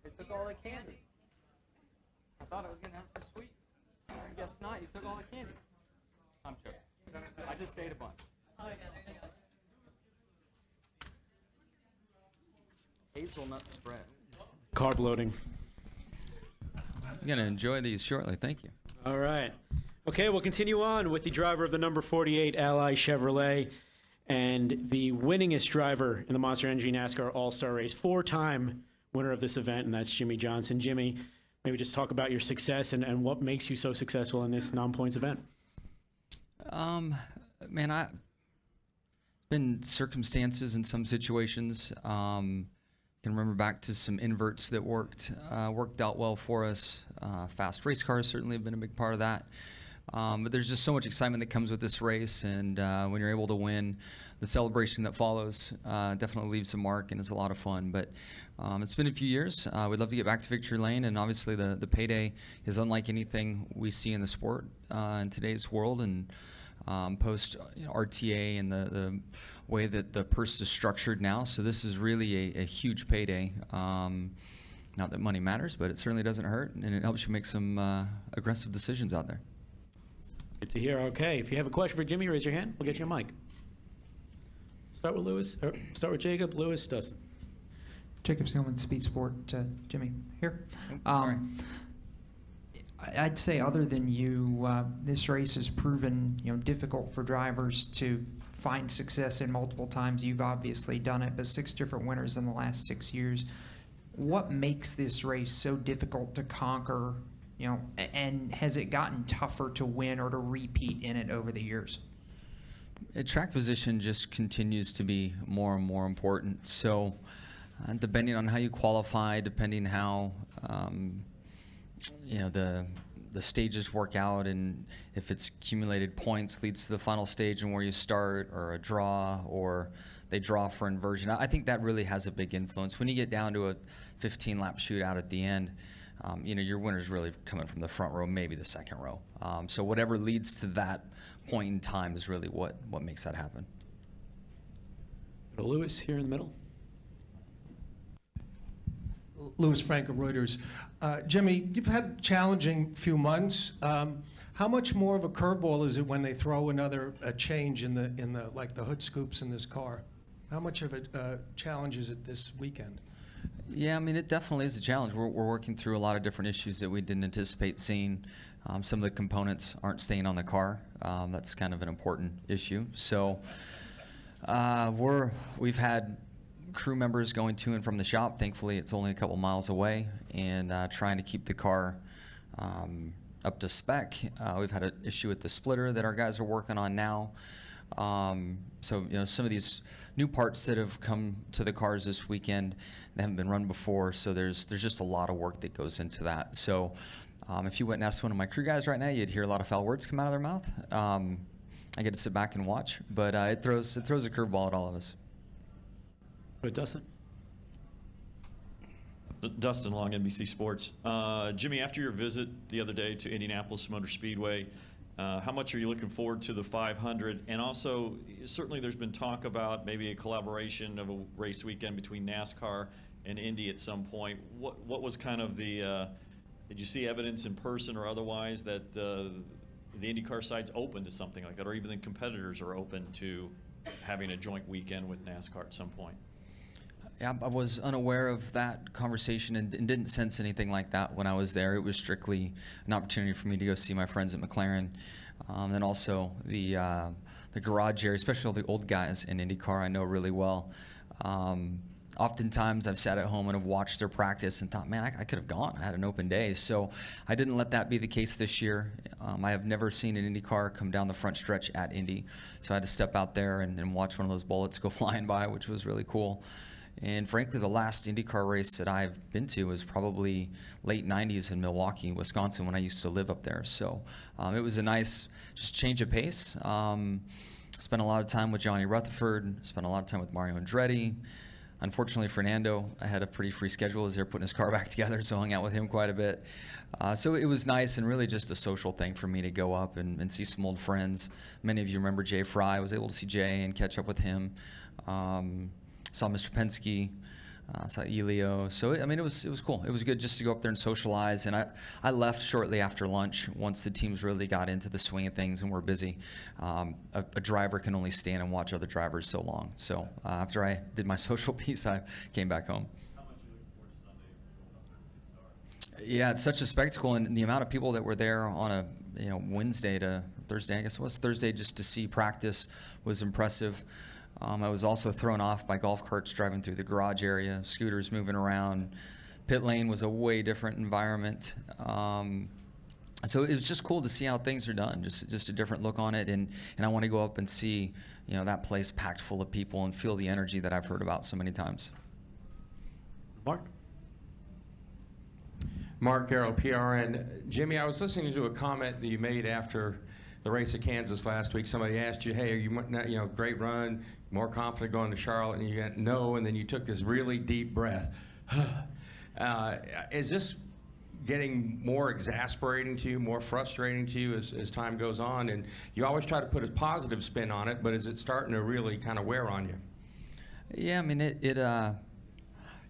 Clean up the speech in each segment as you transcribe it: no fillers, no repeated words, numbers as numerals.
They took all the candy. I thought I was gonna have some sweets. I guess not. You took all the candy. I'm joking. I just ate a bunch. Hazelnut spread. Carb loading. I'm going to enjoy these shortly. Thank you. All right. Okay, we'll continue on with the driver of the number 48 Ally Chevrolet and the winningest driver in the Monster Energy NASCAR All-Star Race, 4-time winner of this event, and that's Jimmie Johnson. Jimmie, maybe just talk about your success and what makes you so successful in this non-points event. Man, I've been circumstances in some situations. Can remember back to some inverts that worked out well for us. Fast race cars certainly have been a big part of that. But there's just so much excitement that comes with this race, and when you're able to win, the celebration that follows definitely leaves a mark, and it's a lot of fun. But it's been a few years. We'd love to get back to victory lane, and obviously the payday is unlike anything we see in the sport in today's world, and post RTA and the way that the purse is structured now. So this is really a huge payday. Not that money matters, but it certainly doesn't hurt, and it helps you make some aggressive decisions out there. Good to hear. Okay, if you have a question for Jimmie, raise your hand. We'll get you a mic. Start with Lewis, or start with Jacob, Lewis, Dustin. Jacob Seelman, Speed Sport. Jimmie, here. Sorry. I'd say other than you, this race has proven difficult for drivers to find success in multiple times. You've obviously done it, but 6 different winners in the last 6 years. What makes this race so difficult to conquer, and has it gotten tougher to win or to repeat in it over the years? Track position just continues to be more and more important. So depending on how you qualify, depending how the stages work out, and if it's accumulated points leads to the final stage and where you start, or a draw, or they draw for inversion. I think that really has a big influence. When you get down to a 15-lap shootout at the end, your winner's really coming from the front row, maybe the second row. So whatever leads to that point in time is really what makes that happen. Lewis here in the middle. Louis Frank of Reuters. Jimmie, you've had a challenging few months. How much more of a curveball is it when they throw another change in the like the hood scoops in this car? How much of a challenge is it this weekend? Yeah, I mean, it definitely is a challenge. We're working through a lot of different issues that we didn't anticipate seeing. Some of the components aren't staying on the car. That's kind of an important issue. So we've had crew members going to and from the shop. Thankfully, it's only a couple miles away, and trying to keep the car up to spec. We've had an issue with the splitter that our guys are working on now. So some of these new parts that have come to the cars this weekend, they haven't been run before, so there's just a lot of work that goes into that. So if you went and asked one of my crew guys right now, you'd hear a lot of foul words come out of their mouth. I get to sit back and watch, but it throws a curveball at all of us. Dustin. Dustin Long, NBC Sports. Jimmie, after your visit the other day to Indianapolis Motor Speedway, how much are you looking forward to the 500? And also, certainly there's been talk about maybe a collaboration of a race weekend between NASCAR and Indy at some point. What was kind of the, did you see evidence in person or otherwise that the IndyCar side's open to something like that, or even the competitors are open to having a joint weekend with NASCAR at some point? Yeah, I was unaware of that conversation and didn't sense anything like that when I was there. It was strictly an opportunity for me to go see my friends at McLaren, and also the garage area, especially all the old guys in IndyCar I know really well. Oftentimes I've sat at home and have watched their practice and thought, man, I could have gone. I had an open day. So I didn't let that be the case this year. I have never seen an IndyCar come down the front stretch at Indy. So I had to step out there and watch one of those bullets go flying by, which was really cool. And frankly, the last IndyCar race that I've been to was probably late 90s in Milwaukee, Wisconsin, when I used to live up there. So it was a nice just change of pace. Spent a lot of time with Johnny Rutherford, spent a lot of time with Mario Andretti. Unfortunately, Fernando, I had a pretty free schedule as they were putting his car back together, so I hung out with him quite a bit. So it was nice and really just a social thing for me to go up and see some old friends. Many of you remember Jay Fry. I was able to see Jay and catch up with him. Saw Mr. Penske, saw Elio. So I mean, it was cool. It was good just to go up there and socialize. And I left shortly after lunch once the teams really got into the swing of things and were busy. A driver can only stand and watch other drivers so long. So after I did my social piece, I came back home. Yeah, it's such a spectacle, and the amount of people that were there on a Wednesday to Thursday, I guess it was Thursday, just to see practice was impressive. I was also thrown off by golf carts driving through the garage area, scooters moving around. Pit lane was a way different environment. So it was just cool to see how things are done, just a different look on it, and I want to go up and see that place packed full of people and feel the energy that I've heard about so many times. Mark? Mark Garrow, PRN. Jimmie, I was listening to a comment that you made after the race at Kansas last week. Somebody asked you, hey, are you, great run, more confident going to Charlotte, and you went, no, and then you took this really deep breath. Is this getting more exasperating to you, more frustrating to you as time goes on? And you always try to put a positive spin on it, but is it starting to really kind of wear on you? Yeah, I mean, it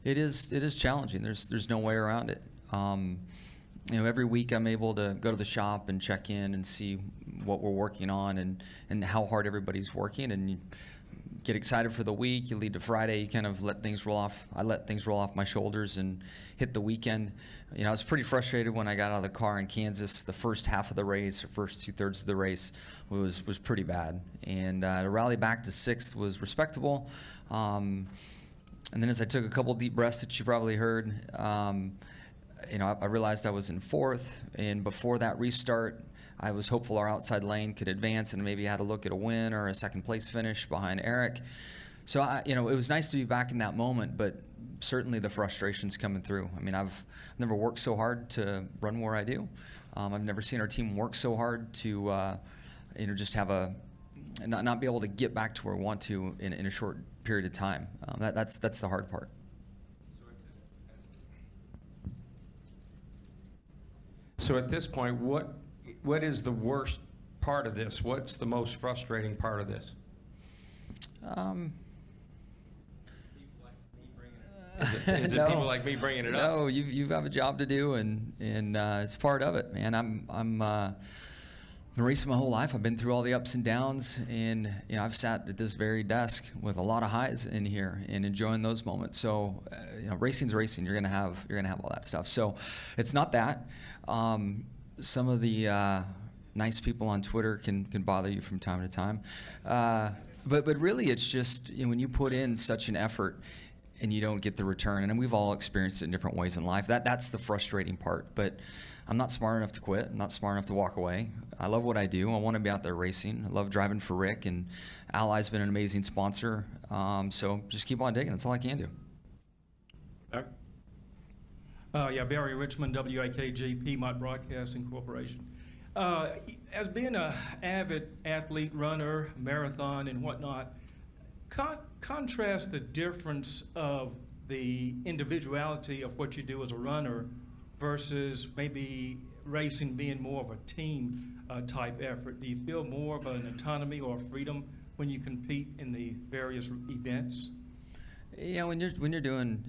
is challenging. There's no way around it. Every week I'm able to go to the shop and check in and see what we're working on and how hard everybody's working, and you get excited for the week. You lead to Friday, you kind of let things roll off. I let things roll off my shoulders and hit the weekend. I was pretty frustrated when I got out of the car in Kansas. The first half of the race, the first 2/3 of the race was pretty bad, and to rally back to 6th was respectable. And then as I took a couple deep breaths that you probably heard, I realized I was in 4th, and before that restart, I was hopeful our outside lane could advance and maybe had to look at a win or a second place finish behind Eric. So, it was nice to be back in that moment, but certainly the frustration's coming through. I mean, I've never worked so hard to run where I do. I've never seen our team work so hard to, just have not be able to get back to where we want to in a short period of time. That's the hard part. So at this point, what is the worst part of this? What's the most frustrating part of this? Is it No. people like me bringing it up? No, you have a job to do, and it's part of it, man. I'm been racing my whole life. I've been through all the ups and downs, and I've sat at this very desk with a lot of highs in here and enjoying those moments. So racing's racing. You're gonna have all that stuff. So it's not that. Some of the nice people on Twitter can bother you from time to time, but really it's just when you put in such an effort and you don't get the return, and we've all experienced it in different ways in life. That's the frustrating part. But I'm not smart enough to quit. I'm not smart enough to walk away. I love what I do. I want to be out there racing. I love driving for Rick, and Ally's been an amazing sponsor. So just keep on digging. That's all I can do. Barry Richmond, WAKG, Piedmont Broadcasting Corporation. As being an avid athlete, runner, marathon, and whatnot, contrast the difference of the individuality of what you do as a runner versus maybe racing being more of a team type effort. Do you feel more of an autonomy or freedom when you compete in the various events? Yeah, when you're doing,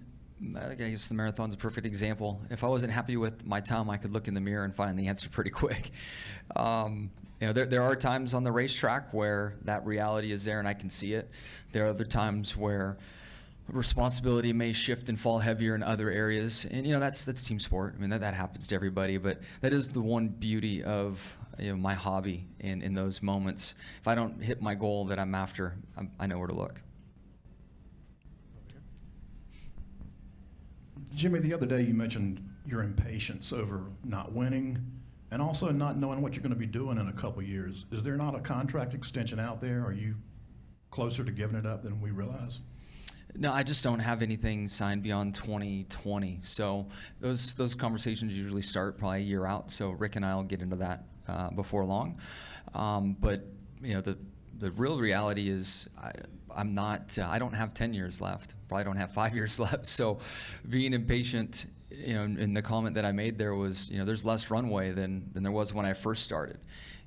I guess the marathon's a perfect example. If I wasn't happy with my time, I could look in the mirror and find the answer pretty quick. There are times on the racetrack where that reality is there and I can see it. There are other times where responsibility may shift and fall heavier in other areas, and that's team sport. I mean, that happens to everybody, but that is the one beauty of my hobby. In those moments, if I don't hit my goal that I'm after, I know where to look. Jimmie, the other day you mentioned your impatience over not winning and also not knowing what you're going to be doing in a couple years. Is there not a contract extension out there? Are you closer to giving it up than we realize? No, I just don't have anything signed beyond 2020. So those conversations usually start probably a year out. So Rick and I will get into that before long. But the real reality is I don't have 10 years left. Probably don't have 5 years left. So being impatient, in the comment that I made there was, there's less runway than there was when I first started.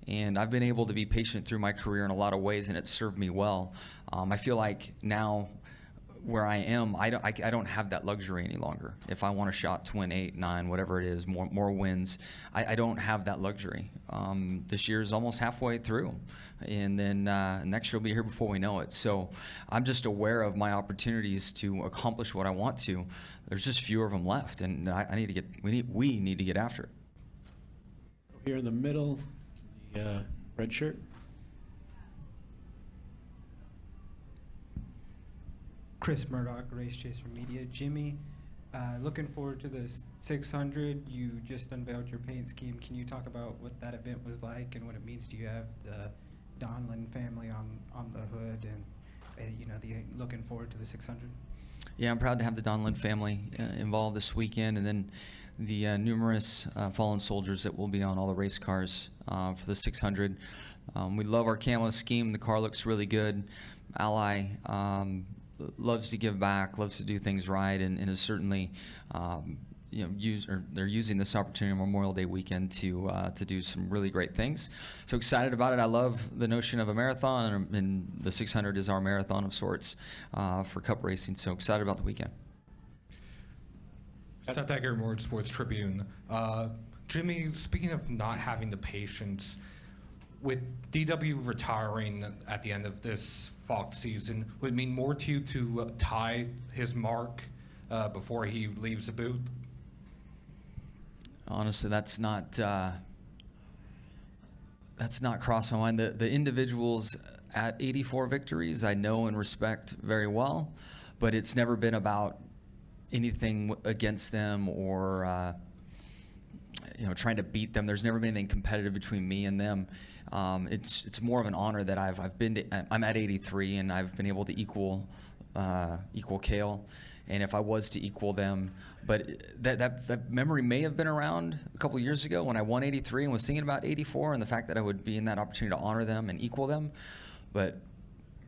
And I've been able to be patient through my career in a lot of ways, and it's served me well. I feel like now where I am, I don't have that luxury any longer. If I want a shot to win 8, 9, whatever it is, more wins, I don't have that luxury. This year is almost halfway through, and then next year will be here before we know it. So I'm just aware of my opportunities to accomplish what I want to. There's just fewer of them left, and we need to get after it. Here in the middle, the red shirt. Chris Murdoch, Race Chaser Media. Jimmie, looking forward to the 600. You just unveiled your paint scheme. Can you talk about what that event was like and what it means to you have the Donlin family on the hood and you know, looking forward to the 600? Yeah, I'm proud to have the Donlin family involved this weekend, and then the numerous fallen soldiers that will be on all the race cars for the 600. We love our camo scheme. The car looks really good. Ally loves to give back, loves to do things right, and is certainly, you know, they're using this opportunity on Memorial Day weekend to do some really great things. So excited about it. I love the notion of a marathon, and the 600 is our marathon of sorts for Cup racing. So excited about the weekend. Seth Egger, Motorsports Tribune. Jimmie, speaking of not having the patience, with DW retiring at the end of this Fox season, would it mean more to you to tie his mark before he leaves the booth? Honestly, that's not crossed my mind. The individuals at 84 victories I know and respect very well, but it's never been about anything against them or you know, trying to beat them. There's never been anything competitive between me and them. It's more of an honor that I'm at 83 and I've been able to equal Cale, and if I was to equal them, but that memory may have been around a couple years ago when I won 83 and was thinking about 84 and the fact that I would be in that opportunity to honor them and equal them, but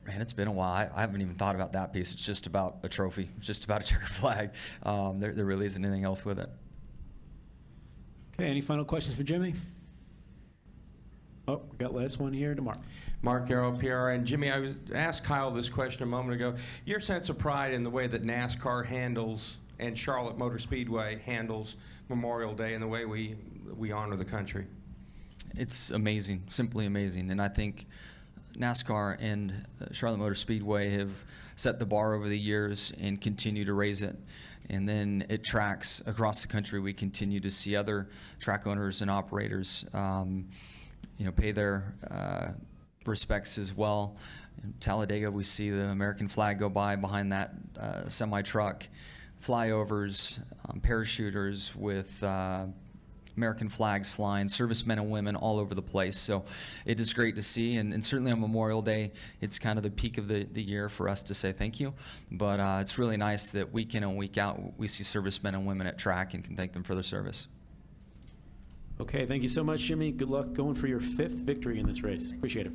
man, it's been a while. I haven't even thought about that piece. It's just about a trophy. It's just about a checkered flag. There really isn't anything else with it. Okay, any final questions for Jimmie? Oh, we got last one here to Mark. Mark Yarrow, PRN. Jimmie, I asked Kyle this question a moment ago. Your sense of pride in the way that NASCAR handles and Charlotte Motor Speedway handles Memorial Day and the way we honor the country? It's amazing, simply amazing. And I think NASCAR and Charlotte Motor Speedway have set the bar over the years and continue to raise it. And then at tracks across the country, we continue to see other track owners and operators you know, pay their respects as well. In Talladega, we see the American flag go by behind that semi-truck, flyovers, parachuters with American flags flying, servicemen and women all over the place. So it is great to see, and certainly on Memorial Day, it's kind of the peak of the year for us to say thank you. But it's really nice that week in and week out, we see servicemen and women at track and can thank them for their service. Okay, thank you so much, Jimmie. Good luck going for your 5th victory in this race. Appreciate it.